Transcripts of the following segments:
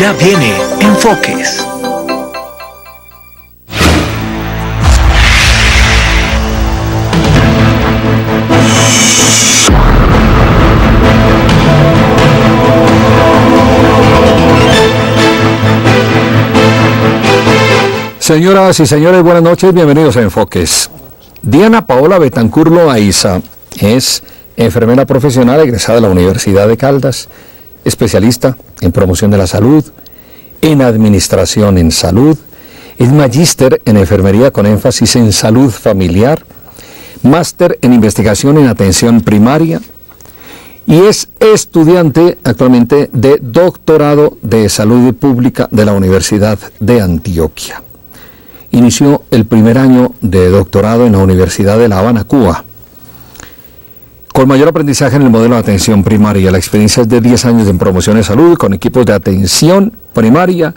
Ya viene Enfoques. Señoras y señores, buenas noches, bienvenidos a Enfoques. Diana Paola Betancur Loaiza es enfermera profesional egresada de la Universidad de Caldas, especialista en promoción de la salud, en administración en salud, es magíster en enfermería con énfasis en salud familiar, máster en investigación en atención primaria y es estudiante actualmente de doctorado de salud pública de la Universidad de Antioquia. Inició el primer año de doctorado en la Universidad de La Habana, Cuba. Con mayor aprendizaje en el modelo de atención primaria, la experiencia es de 10 años en promoción de salud con equipos de atención primaria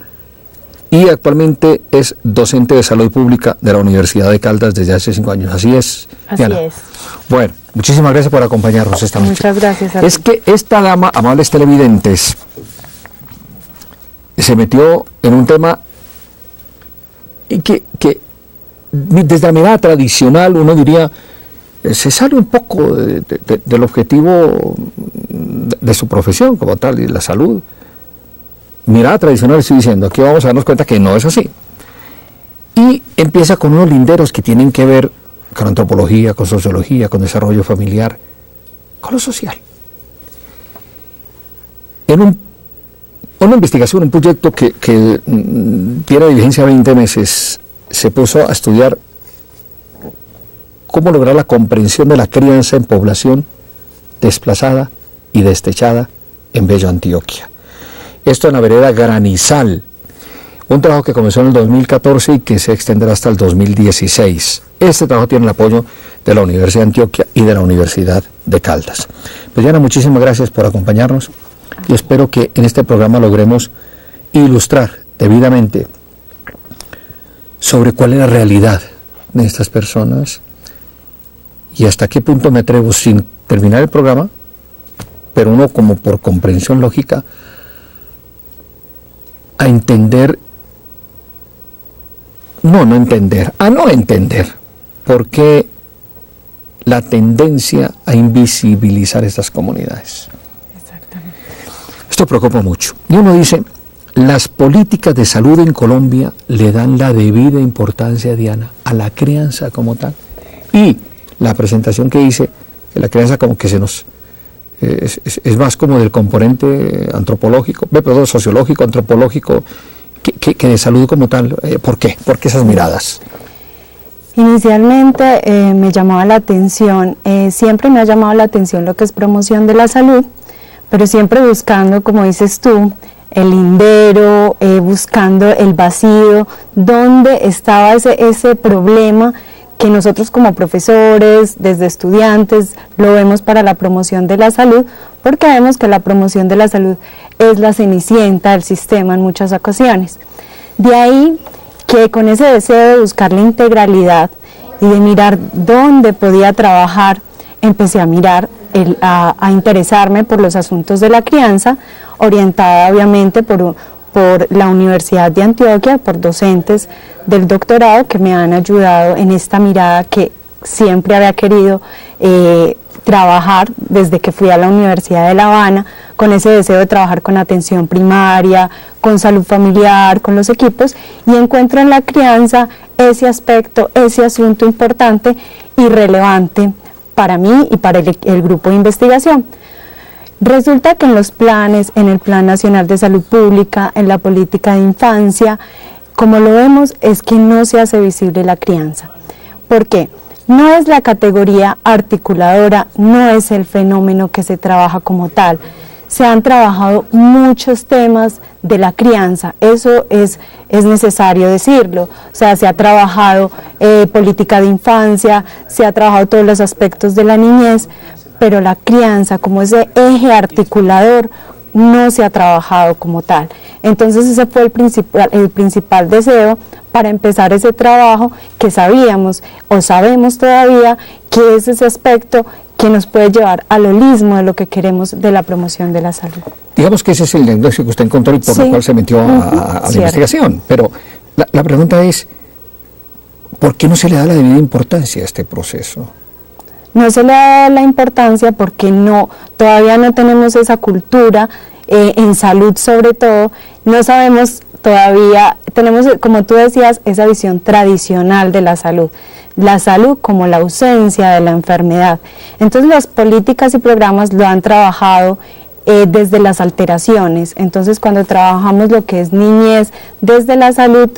y actualmente es docente de salud pública de la Universidad de Caldas desde hace 5 años. Así es, Diana. Así es. Bueno, muchísimas gracias por acompañarnos esta noche. Muchas gracias a ti. Es que esta dama, amables televidentes, se metió en un tema que desde la mirada tradicional uno diría se sale un poco del objetivo de su profesión como tal y la salud. Mirada tradicional estoy diciendo, aquí vamos a darnos cuenta que no es así. Y empieza con unos linderos que tienen que ver con antropología, con sociología, con desarrollo familiar, con lo social. En una investigación, un proyecto que tiene de vigencia 20 meses, se puso a estudiar cómo lograr la comprensión de la crianza en población desplazada y destechada en Bello, Antioquia. Esto en la vereda Granizal, un trabajo que comenzó en el 2014 y que se extenderá hasta el 2016. Este trabajo tiene el apoyo de la Universidad de Antioquia y de la Universidad de Caldas. Pues Diana, muchísimas gracias por acompañarnos y espero que en este programa logremos ilustrar debidamente sobre cuál es la realidad de estas personas y hasta qué punto me atrevo, sin terminar el programa, pero uno como por comprensión lógica, a entender, no entender por qué la tendencia a invisibilizar estas comunidades. Exactamente. Esto preocupa mucho. Y uno dice, las políticas de salud en Colombia le dan la debida importancia, Diana, a la crianza como tal. Y la presentación que hice, la crianza como que se nos es más como del componente antropológico, perdón, sociológico, antropológico, que de salud como tal. ¿Por qué? ¿Por qué esas miradas? Inicialmente me llamaba la atención, siempre me ha llamado la atención lo que es promoción de la salud, pero siempre buscando, como dices tú, el lindero, buscando el vacío, dónde estaba ese problema que nosotros como profesores, desde estudiantes, lo vemos para la promoción de la salud, porque vemos que la promoción de la salud es la cenicienta del sistema en muchas ocasiones. De ahí que con ese deseo de buscar la integralidad y de mirar dónde podía trabajar, empecé a mirar, a interesarme por los asuntos de la crianza, orientada obviamente por la Universidad de Antioquia, por docentes del doctorado que me han ayudado en esta mirada que siempre había querido trabajar desde que fui a la Universidad de La Habana, con ese deseo de trabajar con atención primaria, con salud familiar, con los equipos, y encuentro en la crianza ese aspecto, ese asunto importante y relevante para mí y para el grupo de investigación. Resulta que en los planes, en el Plan Nacional de Salud Pública, en la política de infancia, como lo vemos, es que no se hace visible la crianza. ¿Por qué? No es la categoría articuladora, no es el fenómeno que se trabaja como tal. Se han trabajado muchos temas de la crianza, eso es necesario decirlo. O sea, se ha trabajado política de infancia, se ha trabajado todos los aspectos de la niñez, pero la crianza como ese eje articulador no se ha trabajado como tal. Entonces ese fue el principal deseo para empezar ese trabajo que sabíamos o sabemos todavía que es ese aspecto que nos puede llevar al holismo de lo que queremos de la promoción de la salud. Digamos que ese es el diagnóstico que usted encontró y por lo cual se metió a la investigación. Pero la pregunta es, ¿por qué no se le da la debida importancia a este proceso? No se le da la importancia porque todavía no tenemos esa cultura, en salud sobre todo, no sabemos todavía, tenemos, como tú decías, esa visión tradicional de la salud como la ausencia de la enfermedad. Entonces las políticas y programas lo han trabajado desde las alteraciones. Entonces cuando trabajamos lo que es niñez desde la salud,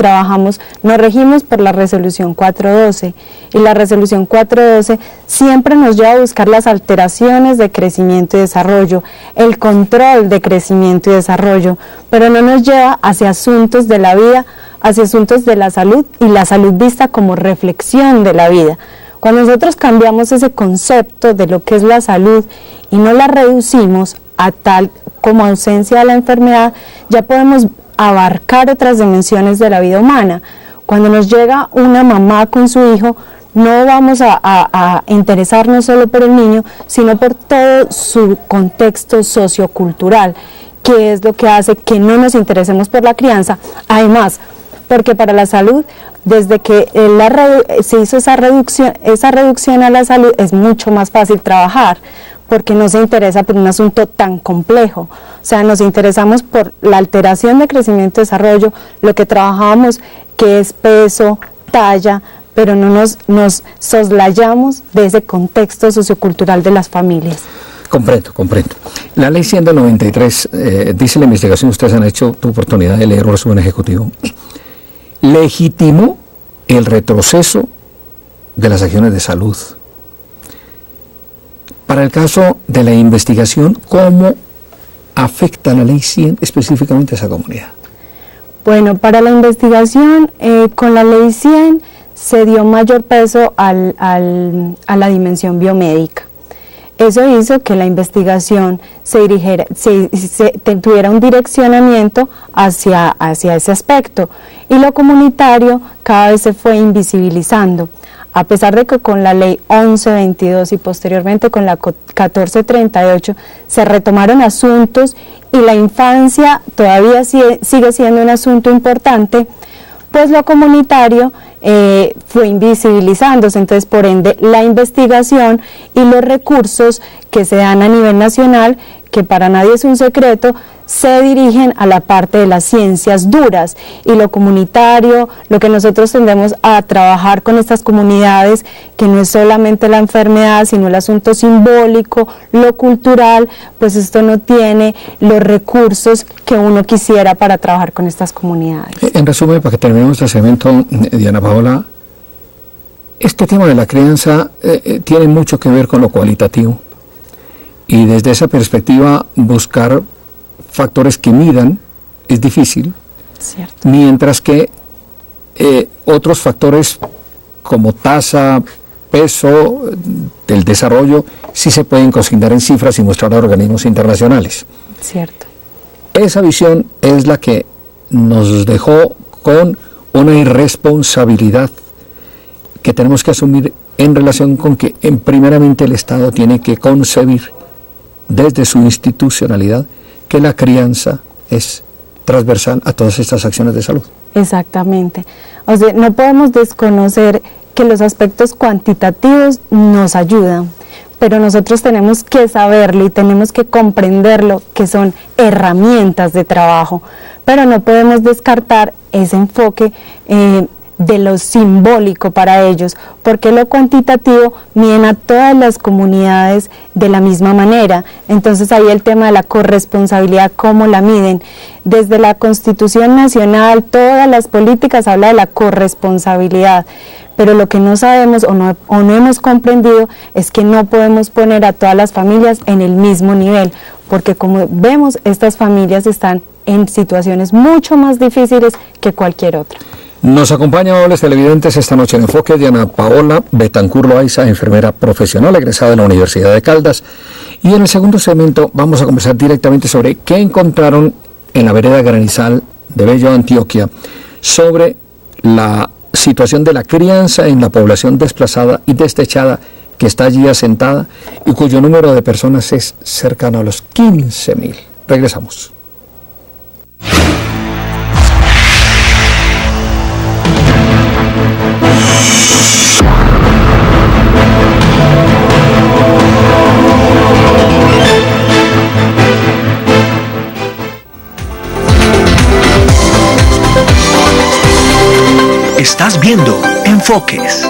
nos regimos por la resolución 412, y la resolución 412 siempre nos lleva a buscar las alteraciones de crecimiento y desarrollo, el control de crecimiento y desarrollo, pero no nos lleva hacia asuntos de la vida, hacia asuntos de la salud, y la salud vista como reflexión de la vida. Cuando nosotros cambiamos ese concepto de lo que es la salud y no la reducimos a tal como ausencia de la enfermedad, ya podemos abarcar otras dimensiones de la vida humana. Cuando nos llega una mamá con su hijo, no vamos a interesarnos solo por el niño, sino por todo su contexto sociocultural, que es lo que hace que no nos interesemos por la crianza. Además, porque para la salud, desde que se hizo esa reducción a la salud, es mucho más fácil trabajar, porque no se interesa por un asunto tan complejo. O sea, nos interesamos por la alteración de crecimiento y desarrollo, lo que trabajamos, que es peso, talla, pero no nos soslayamos de ese contexto sociocultural de las familias. Comprendo. La ley 100 del 93, dice la investigación, ustedes han hecho tu oportunidad de leer un resumen ejecutivo, legitimó el retroceso de las acciones de salud. Para el caso de la investigación, ¿cómo afecta la ley 100 específicamente a esa comunidad? Bueno, para la investigación, con la ley 100 se dio mayor peso a la dimensión biomédica. Eso hizo que la investigación tuviera un direccionamiento hacia ese aspecto, y lo comunitario cada vez se fue invisibilizando. A pesar de que con la ley 1122 y posteriormente con la 1438 se retomaron asuntos y la infancia todavía sigue siendo un asunto importante, pues lo comunitario fue invisibilizándose. Entonces, por ende, la investigación y los recursos que se dan a nivel nacional, que para nadie es un secreto, se dirigen a la parte de las ciencias duras, y lo comunitario, lo que nosotros tendemos a trabajar con estas comunidades, que no es solamente la enfermedad, sino el asunto simbólico, lo cultural, pues esto no tiene los recursos que uno quisiera para trabajar con estas comunidades. En resumen, para que terminemos este segmento, Diana Paola, este tema de la crianza tiene mucho que ver con lo cualitativo, y desde esa perspectiva buscar factores que midan es difícil. Cierto. Mientras que otros factores como tasa, peso del desarrollo sí se pueden consignar en cifras y mostrar a organismos internacionales. Cierto. Esa visión es la que nos dejó con una irresponsabilidad que tenemos que asumir en relación con que primeramente el Estado tiene que concebir desde su institucionalidad que la crianza es transversal a todas estas acciones de salud. Exactamente. O sea, no podemos desconocer que los aspectos cuantitativos nos ayudan, pero nosotros tenemos que saberlo y tenemos que comprenderlo, que son herramientas de trabajo, pero no podemos descartar ese enfoque de lo simbólico para ellos, porque lo cuantitativo miden a todas las comunidades de la misma manera. Entonces ahí el tema de la corresponsabilidad, cómo la miden. Desde la Constitución Nacional, todas las políticas hablan de la corresponsabilidad, pero lo que no sabemos o no hemos comprendido es que no podemos poner a todas las familias en el mismo nivel, porque como vemos, estas familias están en situaciones mucho más difíciles que cualquier otra. Nos acompaña, amables televidentes, esta noche en Enfoque Diana Paola Betancur Loaiza, enfermera profesional egresada de la Universidad de Caldas. Y en el segundo segmento vamos a conversar directamente sobre qué encontraron en la vereda Granizal de Bello, Antioquia, sobre la situación de la crianza en la población desplazada y destechada que está allí asentada y cuyo número de personas es cercano a los 15.000. Regresamos. Estás viendo Enfoques.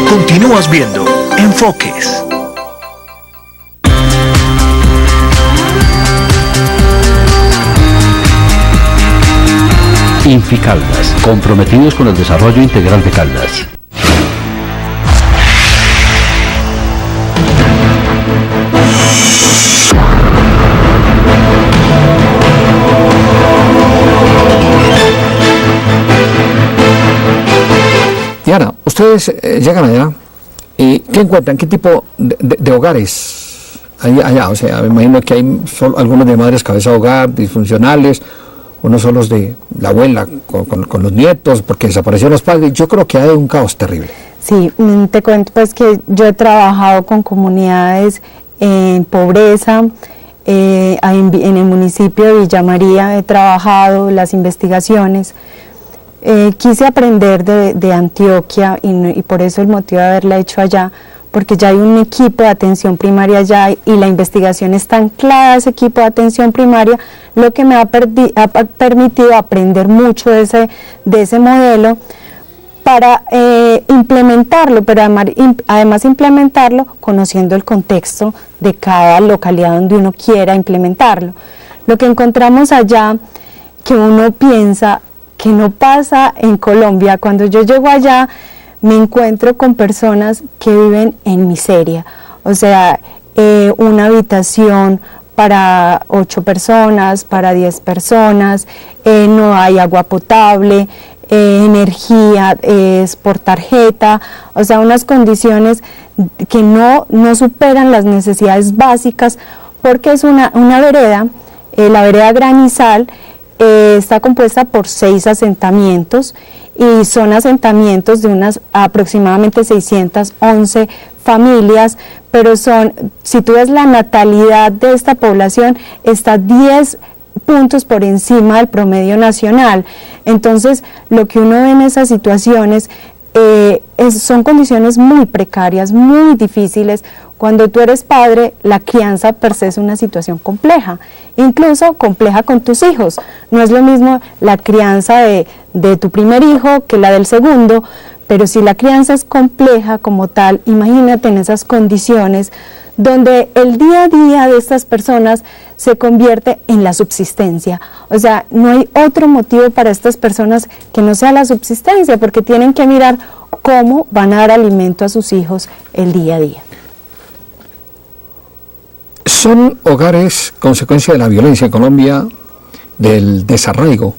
Continúas viendo Enfoques. Inficaldas, comprometidos con el desarrollo integral de Caldas. Diana, ustedes llegan allá y ¿qué encuentran? ¿Qué tipo de hogares hay allá? O sea, me imagino que hay algunos de madres cabeza de hogar, disfuncionales, unos son los de la abuela con los nietos, porque desaparecieron los padres. Yo creo que hay un caos terrible. Sí, te cuento pues que yo he trabajado con comunidades en pobreza, en el municipio de Villa María he trabajado las investigaciones. Quise aprender de Antioquia y por eso el motivo de haberla hecho allá, porque ya hay un equipo de atención primaria allá y la investigación está anclada a ese equipo de atención primaria, lo que me ha permitido aprender mucho de ese modelo para implementarlo, pero además implementarlo conociendo el contexto de cada localidad donde uno quiera implementarlo. Lo que encontramos allá, que uno piensa que no pasa en Colombia, cuando yo llego allá me encuentro con personas que viven en miseria, o sea, una habitación para 8 personas, para 10 personas, no hay agua potable, energía es por tarjeta, o sea, unas condiciones que no superan las necesidades básicas, porque es una vereda, la vereda Granizal, está compuesta por 6 asentamientos y son asentamientos de unas aproximadamente 611 familias, pero si tú ves la natalidad de esta población, está 10 puntos por encima del promedio nacional. Entonces, lo que uno ve en esas situaciones son condiciones muy precarias, muy difíciles. Cuando tú eres padre, la crianza per se es una situación compleja, incluso compleja con tus hijos. No es lo mismo la crianza de tu primer hijo que la del segundo, pero si la crianza es compleja como tal, imagínate en esas condiciones donde el día a día de estas personas se convierte en la subsistencia. O sea, no hay otro motivo para estas personas que no sea la subsistencia, porque tienen que mirar cómo van a dar alimento a sus hijos el día a día. Son hogares consecuencia de la violencia en Colombia, del desarraigo,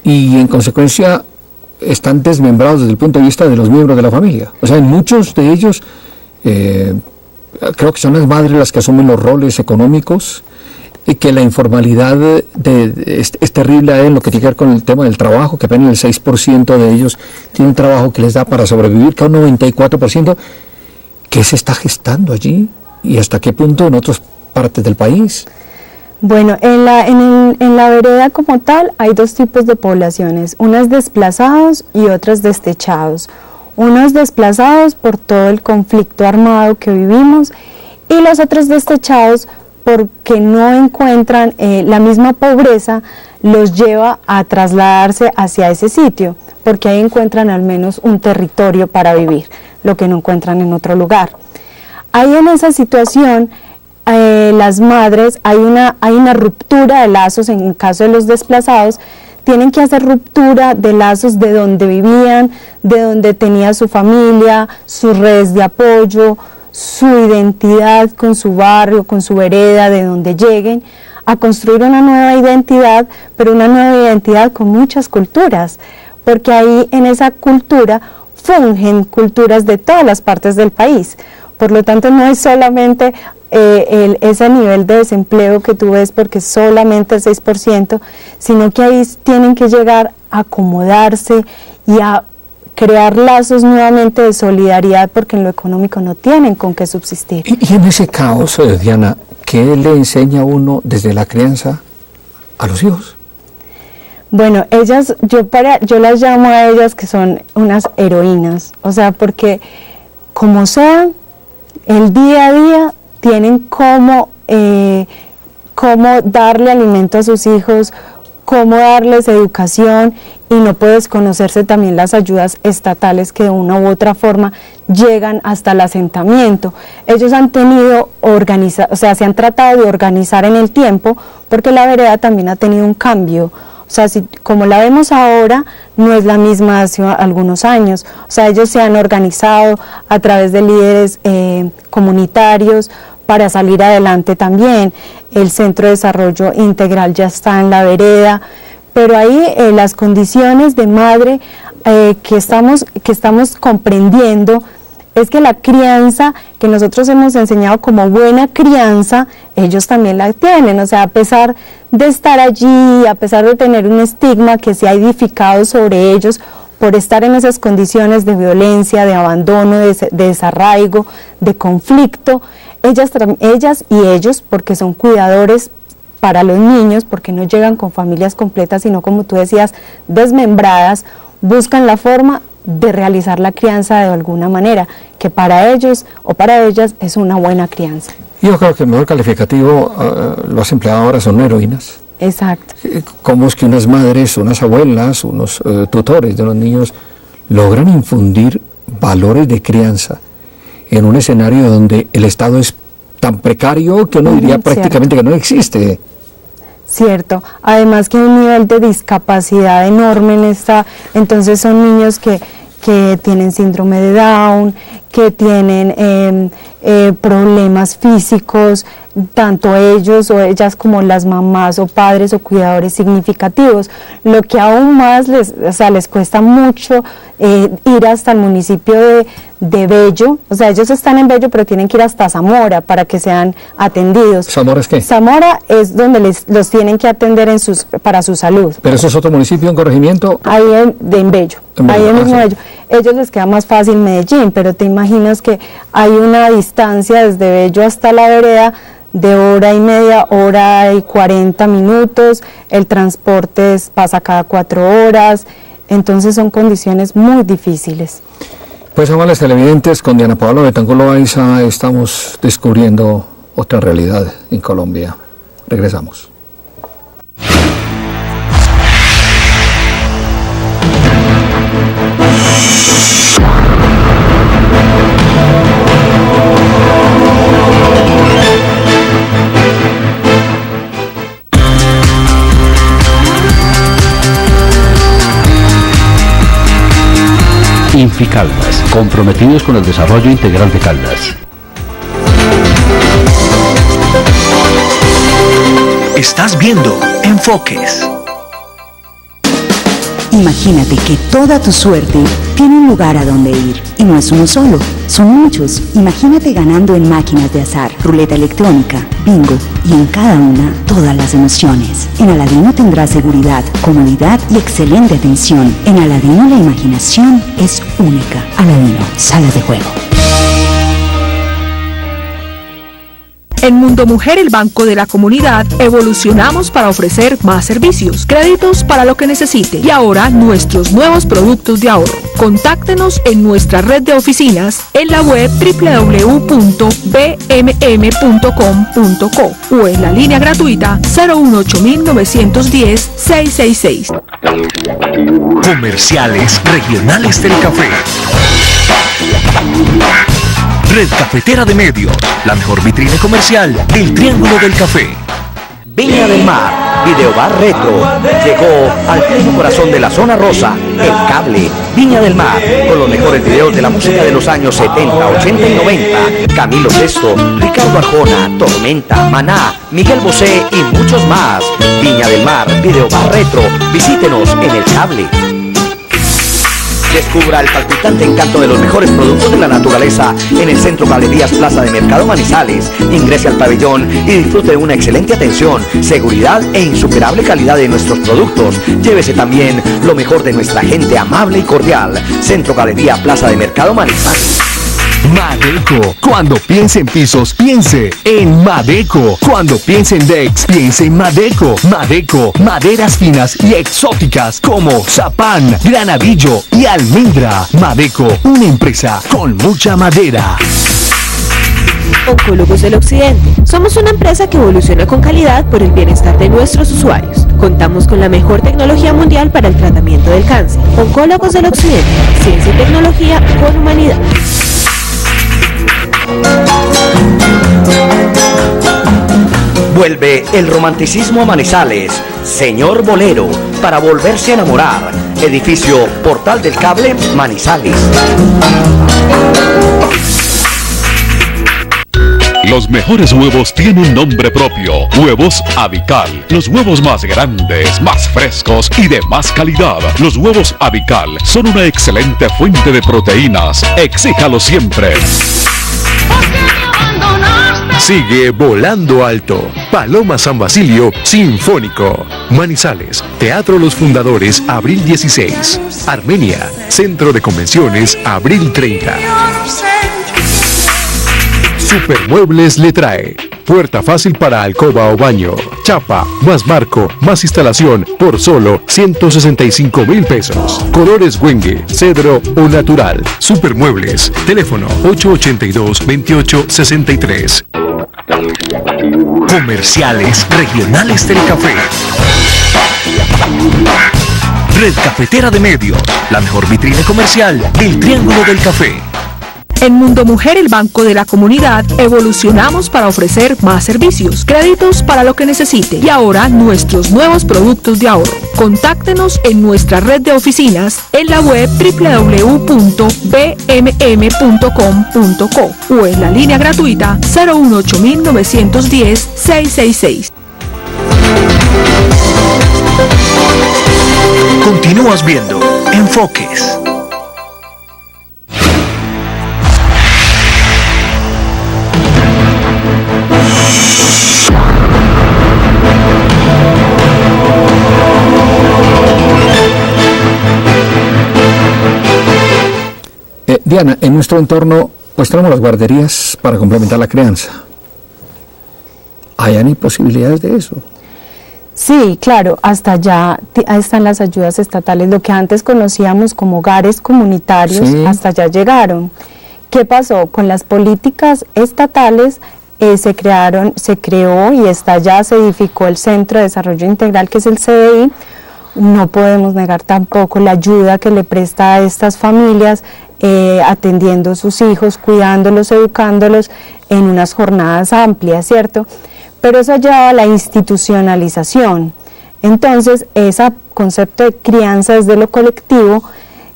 y en consecuencia están desmembrados desde el punto de vista de los miembros de la familia. O sea, en muchos de ellos creo que son las madres las que asumen los roles económicos y que la informalidad es terrible en lo que tiene que ver con el tema del trabajo, que apenas el 6% de ellos tienen un trabajo que les da para sobrevivir, que un 94%, ¿qué se está gestando allí? ¿Y hasta qué punto en otras partes del país? Bueno, en la vereda como tal hay 2 tipos de poblaciones, unas desplazados y otras destechados. Unos desplazados por todo el conflicto armado que vivimos y los otros destechados porque no encuentran la misma pobreza, los lleva a trasladarse hacia ese sitio, porque ahí encuentran al menos un territorio para vivir, lo que no encuentran en otro lugar. Ahí en esa situación, las madres, hay una ruptura de lazos en el caso de los desplazados, tienen que hacer ruptura de lazos de donde vivían, de donde tenía su familia, sus redes de apoyo, su identidad con su barrio, con su vereda, de donde lleguen, a construir una nueva identidad, pero una nueva identidad con muchas culturas, porque ahí en esa cultura fungen culturas de todas las partes del país. Por lo tanto, no es solamente ese nivel de desempleo que tú ves porque solamente el 6%, sino que ahí tienen que llegar a acomodarse y a crear lazos nuevamente de solidaridad, porque en lo económico no tienen con qué subsistir. Y en ese caos, Diana, ¿qué le enseña uno desde la crianza a los hijos? Bueno, ellas, yo las llamo a ellas que son unas heroínas, o sea, porque como sea, el día a día tienen cómo darle alimento a sus hijos, cómo darles educación, y no puede desconocerse también las ayudas estatales que de una u otra forma llegan hasta el asentamiento. Ellos han tenido se han tratado de organizar en el tiempo, porque la vereda también ha tenido un cambio. O sea, como la vemos ahora, no es la misma hace algunos años. O sea, ellos se han organizado a través de líderes comunitarios para salir adelante también. El Centro de Desarrollo Integral ya está en la vereda, pero ahí las condiciones de madre que estamos comprendiendo es que la crianza que nosotros hemos enseñado como buena crianza, ellos también la tienen. O sea, a pesar de estar allí, a pesar de tener un estigma que se ha edificado sobre ellos por estar en esas condiciones de violencia, de abandono, de desarraigo, de conflicto, ellas y ellos, porque son cuidadores para los niños, porque no llegan con familias completas, sino, como tú decías, desmembradas, buscan la forma de realizar la crianza de alguna manera, que para ellos o para ellas es una buena crianza. Yo creo que el mejor calificativo lo has empleado ahora, son heroínas. Exacto. ¿Cómo es que unas madres, unas abuelas, unos tutores de los niños logran infundir valores de crianza en un escenario donde el Estado es tan precario que uno diría prácticamente que no existe? Cierto, además que hay un nivel de discapacidad enorme en entonces son niños que tienen síndrome de Down, que tienen problemas físicos, tanto ellos o ellas como las mamás o padres o cuidadores significativos, lo que aún más les cuesta mucho ir hasta el municipio de Bello. O sea, ellos están en Bello, pero tienen que ir hasta Zamora para que sean atendidos. ¿Zamora es qué? Zamora es donde los tienen que atender para su salud. ¿Pero eso es otro municipio, un corregimiento? Ahí en Bello, ahí en mismo Bello. Ellos les queda más fácil Medellín, pero te imaginas que hay una distancia desde Bello hasta la vereda de hora y media, hora y 40 minutos, el transporte pasa cada 4 horas, entonces son condiciones muy difíciles. Pues, amables televidentes, con Diana Paola Betancur Loaiza estamos descubriendo otra realidad en Colombia. Regresamos. Inficaldas, comprometidos con el desarrollo integral de Caldas. Estás viendo Enfoques. Imagínate que toda tu suerte tiene un lugar a donde ir. Y no es uno solo, son muchos. Imagínate ganando en máquinas de azar, ruleta electrónica, bingo y en cada una todas las emociones. En Aladino tendrás seguridad, comodidad y excelente atención. En Aladino la imaginación es única. Aladino, salas de juego. En Mundo Mujer, el Banco de la Comunidad, evolucionamos para ofrecer más servicios, créditos para lo que necesite y ahora nuestros nuevos productos de ahorro. Contáctenos en nuestra red de oficinas en la web www.bmm.com.co o en la línea gratuita 018-910-666. Comerciales regionales del café. Red Cafetera de Medios, la mejor vitrina comercial del Triángulo del Café. Viña del Mar, Videobar Retro. Llegó al pleno corazón de la zona rosa, El Cable, Viña del Mar, con los mejores videos de la música de los años 70, 80 y 90. Camilo Sesto, Ricardo Arjona, Tormenta, Maná, Miguel Bosé y muchos más. Viña del Mar, Videobar Retro. Visítenos en El Cable. Descubra el palpitante encanto de los mejores productos de la naturaleza en el Centro Galerías Plaza de Mercado Manizales. Ingrese al pabellón y disfrute de una excelente atención, seguridad e insuperable calidad de nuestros productos. Llévese también lo mejor de nuestra gente amable y cordial. Centro Galería Plaza de Mercado Manizales. Madeco. Cuando piense en pisos, piense en Madeco. Cuando piense en decks, piense en Madeco. Madeco, maderas finas y exóticas como Zapán, Granadillo y Almendra. Madeco, una empresa con mucha madera. Oncólogos del Occidente. Somos una empresa que evoluciona con calidad por el bienestar de nuestros usuarios. Contamos con la mejor tecnología mundial para el tratamiento del cáncer. Oncólogos del Occidente. Ciencia y tecnología con humanidad. Vuelve el romanticismo a Manizales. Señor Bolero, para volverse a enamorar. Edificio Portal del Cable, Manizales. Los mejores huevos tienen nombre propio. Huevos Avical. Los huevos más grandes, más frescos y de más calidad. Los huevos Avical son una excelente fuente de proteínas. Exíjalo siempre. Sigue volando alto. Paloma San Basilio Sinfónico. Manizales, Teatro Los Fundadores, abril 16. Armenia, Centro de Convenciones, abril 30. Supermuebles le trae puerta fácil para alcoba o baño, chapa, más marco, más instalación por solo 165,000 pesos. Colores Wenge, cedro o natural. Supermuebles, teléfono 882-2863. Comerciales regionales del café. Red Cafetera de Medios, la mejor vitrina comercial del Triángulo del Café. En Mundo Mujer, el Banco de la Comunidad, evolucionamos para ofrecer más servicios, créditos para lo que necesite y ahora nuestros nuevos productos de ahorro. Contáctenos en nuestra red de oficinas en la web www.bmm.com.co o en la línea gratuita 018-910-666. Continúas viendo Enfoques. Diana, en nuestro entorno muestramos las guarderías para complementar la crianza. ¿Hay posibilidades de eso? Sí, claro, hasta allá están las ayudas estatales, lo que antes conocíamos como hogares comunitarios, sí. Hasta allá llegaron. ¿Qué pasó? Con las políticas estatales se creó y se edificó el Centro de Desarrollo Integral, que es el CDI. No podemos negar tampoco la ayuda que le presta a estas familias, atendiendo a sus hijos, cuidándolos, educándolos en unas jornadas amplias, ¿cierto? Pero eso lleva a la institucionalización. Entonces, ese concepto de crianza desde lo colectivo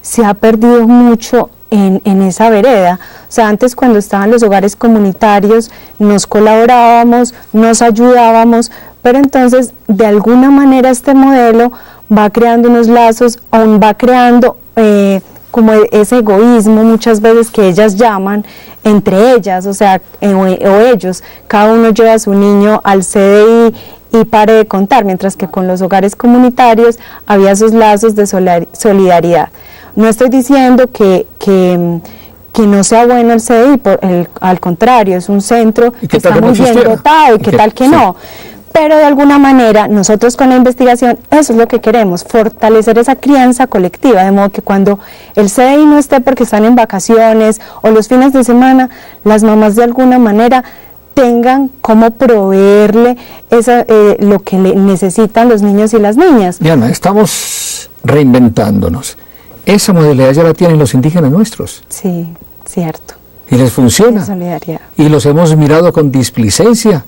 se ha perdido mucho en esa vereda. O sea, antes cuando estaban los hogares comunitarios nos colaborábamos, nos ayudábamos, pero entonces de alguna manera este modelo va creando unos lazos, aún va creando como ese egoísmo muchas veces que ellas llaman entre ellas, o sea, o ellos, cada uno lleva a su niño al CDI y pare de contar, mientras que con los hogares comunitarios había esos lazos de solidaridad. No estoy diciendo que no sea bueno el CDI, al contrario, es un centro que está muy bien dotado y que tal que no. Pero de alguna manera nosotros con la investigación eso es lo que queremos, fortalecer esa crianza colectiva, de modo que cuando el CDI no esté porque están en vacaciones o los fines de semana, las mamás de alguna manera tengan cómo proveerle lo que necesitan los niños y las niñas. Diana, estamos reinventándonos. Esa modalidad ya la tienen los indígenas nuestros. Sí, cierto. Y les funciona. Solidaridad. Y los hemos mirado con displicencia.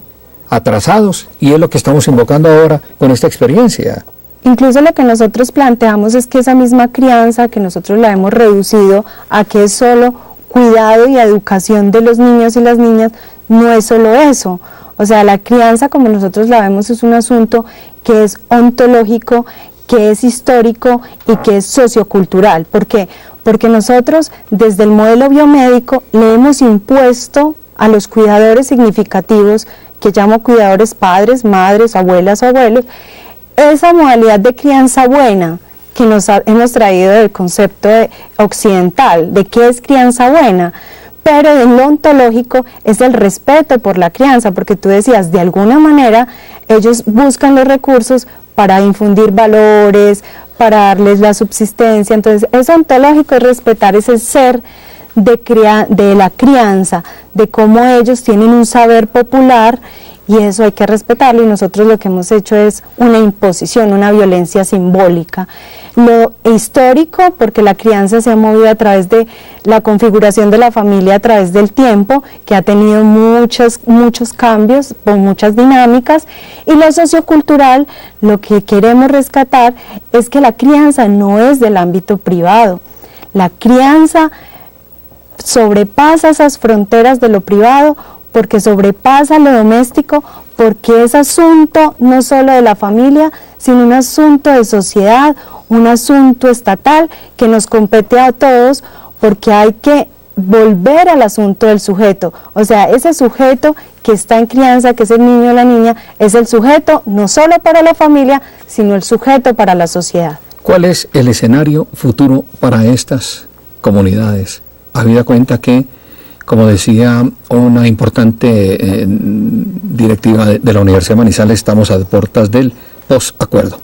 atrasados, y es lo que estamos invocando ahora con esta experiencia. Incluso lo que nosotros planteamos es que esa misma crianza, que nosotros la hemos reducido a que es solo cuidado y educación de los niños y las niñas, no es solo eso. O sea, la crianza, como nosotros la vemos, es un asunto que es ontológico, que es histórico y que es sociocultural. ¿Por qué? Porque nosotros, desde el modelo biomédico, le hemos impuesto a los cuidadores significativos, que llamo cuidadores padres, madres, abuelas o abuelos, esa modalidad de crianza buena que hemos traído del concepto occidental, de qué es crianza buena, pero en lo ontológico es el respeto por la crianza, porque tú decías, de alguna manera ellos buscan los recursos para infundir valores, para darles la subsistencia. Entonces, eso ontológico es respetar ese ser de la crianza, de cómo ellos tienen un saber popular, y eso hay que respetarlo, y nosotros lo que hemos hecho es una imposición, una violencia simbólica. Lo histórico, porque la crianza se ha movido a través de la configuración de la familia a través del tiempo, que ha tenido muchos cambios, con muchas dinámicas, y lo sociocultural, lo que queremos rescatar es que la crianza no es del ámbito privado. La crianza sobrepasa esas fronteras de lo privado, porque sobrepasa lo doméstico, porque es asunto no solo de la familia, sino un asunto de sociedad, un asunto estatal que nos compete a todos, porque hay que volver al asunto del sujeto. O sea, ese sujeto que está en crianza, que es el niño o la niña, es el sujeto no solo para la familia, sino el sujeto para la sociedad. ¿Cuál es el escenario futuro para estas comunidades? Habida cuenta que, como decía una importante directiva de la Universidad de Manizales, estamos a puertas del posacuerdo.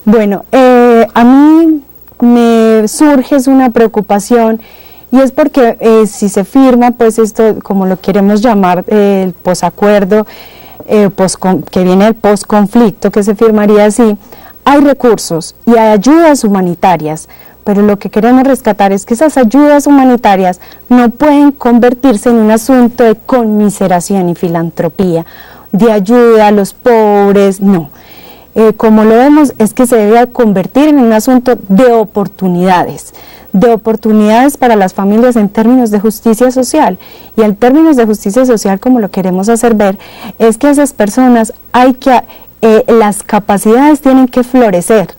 Bueno, a mí me surge una preocupación, y es porque si se firma, pues esto, como lo queremos llamar, el posacuerdo, que viene del posconflicto, que se firmaría así, hay recursos y hay ayudas humanitarias, pero lo que queremos rescatar es que esas ayudas humanitarias no pueden convertirse en un asunto de conmiseración y filantropía, de ayuda a los pobres, no. Como lo vemos, es que se debe convertir en un asunto de oportunidades para las familias en términos de justicia social. Y en términos de justicia social, como lo queremos hacer ver, es que a esas personas las capacidades tienen que florecer.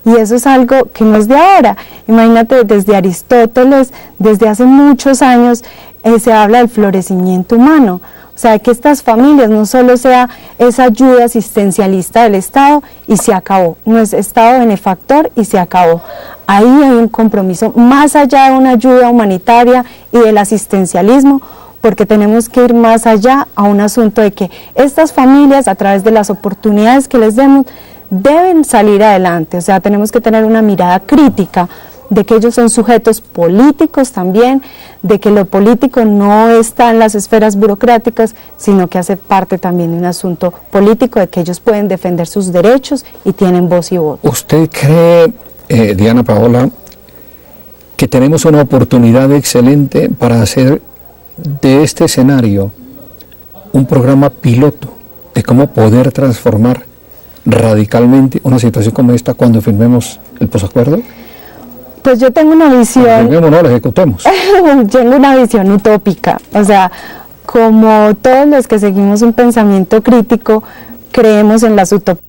Y eso es algo que no es de ahora. Imagínate, desde Aristóteles, desde hace muchos años, se habla del florecimiento humano. O sea, que estas familias no solo sea esa ayuda asistencialista del Estado y se acabó, no es Estado benefactor y se acabó. Ahí hay un compromiso más allá de una ayuda humanitaria y del asistencialismo, porque tenemos que ir más allá a un asunto de que estas familias, a través de las oportunidades que les demos, deben salir adelante. O sea, tenemos que tener una mirada crítica de que ellos son sujetos políticos también, de que lo político no está en las esferas burocráticas, sino que hace parte también de un asunto político, de que ellos pueden defender sus derechos y tienen voz y voto. ¿Usted cree, Diana Paola, que tenemos una oportunidad excelente para hacer de este escenario un programa piloto de cómo poder transformar radicalmente una situación como esta cuando firmemos el posacuerdo? Pues yo tengo una visión... No, la ejecutemos. Tengo una visión utópica, o sea, como todos los que seguimos un pensamiento crítico, creemos en las utopías.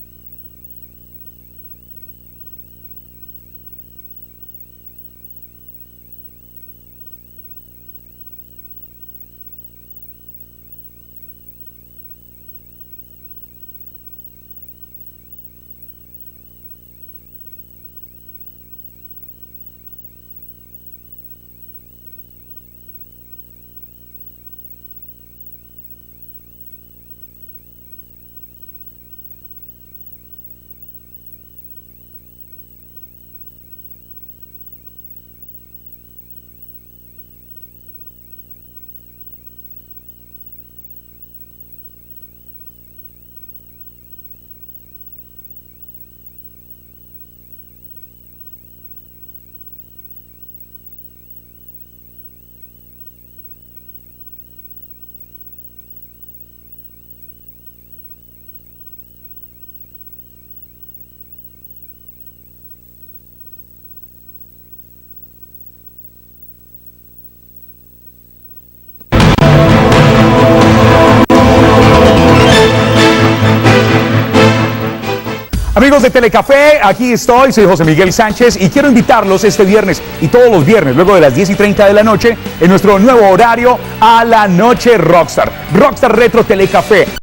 Amigos de Telecafé, aquí estoy, soy José Miguel Sánchez y quiero invitarlos este viernes y todos los viernes, luego de las 10:30 de la noche, en nuestro nuevo horario, a la Noche Rockstar. Rockstar Retro Telecafé.